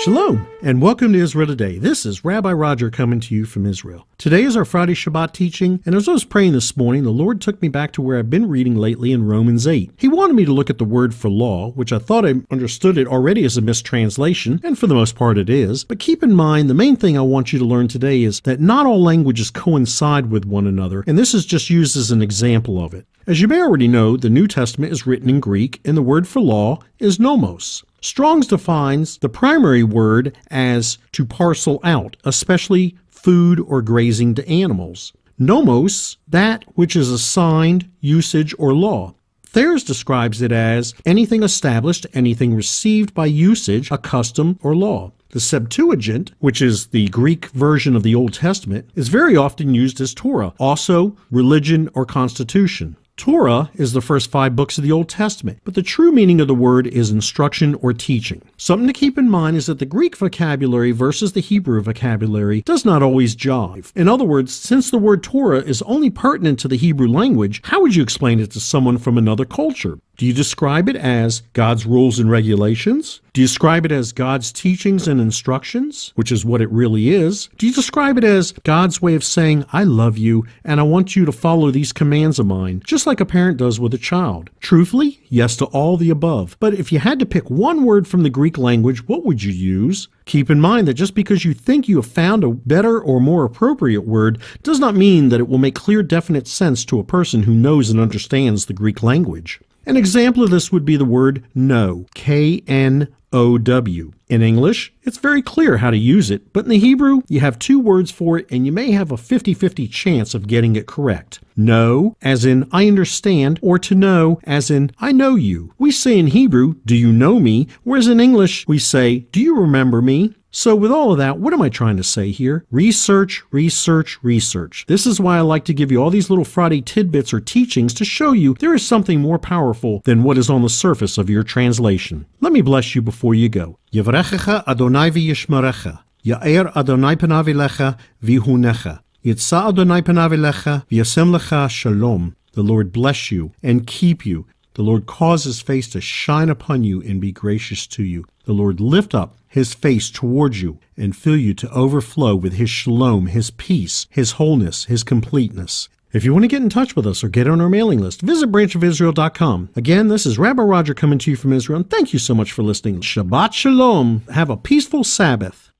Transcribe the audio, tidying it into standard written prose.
Shalom, and welcome to Israel Today. This is Rabbi Roger coming to you from Israel. Today is our Friday Shabbat teaching, and as I was praying this morning, the Lord took me back to where I've been reading lately in Romans 8. He wanted me to look at the word for law, which I thought I understood it already as a mistranslation, and for the most part it is. But keep in mind, the main thing I want you to learn today is that not all languages coincide with one another, and this is just used as an example of it. As you may already know, the New Testament is written in Greek, and the word for law is nomos. Strong's defines the primary word as to parcel out, especially food or grazing to animals. Nomos, that which is assigned, usage, or law. Thayer's describes it as anything established, anything received by usage, a custom, or law. The Septuagint, which is the Greek version of the Old Testament, is very often used as Torah, also religion or constitution. Torah is the first 5 books of the Old Testament, but the true meaning of the word is instruction or teaching. Something to keep in mind is that the Greek vocabulary versus the Hebrew vocabulary does not always jive. In other words, since the word Torah is only pertinent to the Hebrew language, how would you explain it to someone from another culture? Do you describe it as God's rules and regulations? Do you describe it as God's teachings and instructions, which is what it really is? Do you describe it as God's way of saying, I love you, and I want you to follow these commands of mine, just like a parent does with a child? Truthfully, yes to all the above. But if you had to pick one word from the Greek language, what would you use? Keep in mind that just because you think you have found a better or more appropriate word does not mean that it will make clear, definite sense to a person who knows and understands the Greek language. An example of this would be the word know, K-N-O-W. In English, it's very clear how to use it, but in the Hebrew, you have 2 words for it, and you may have a 50-50 chance of getting it correct. Know, as in I understand, or to know, as in I know you. We say in Hebrew, do you know me, whereas in English, we say, do you remember me? So with all of that, what am I trying to say here? Research, research, research. This is why I like to give you all these little Friday tidbits or teachings to show you there is something more powerful than what is on the surface of your translation. Let me bless you before you go. Yevrechecha Adonai v'yishmerecha. Ya'er Adonai panav elecha v'hunecha. Yitzah Adonai panav elecha v'yasem lecha shalom. The Lord bless you and keep you. The Lord cause his face to shine upon you and be gracious to you. The Lord lift up his face towards you and fill you to overflow with his shalom, his peace, his wholeness, his completeness. If you want to get in touch with us or get on our mailing list, visit branchofisrael.com. Again, this is Rabbi Roger coming to you from Israel, and thank you so much for listening. Shabbat Shalom. Have a peaceful Sabbath.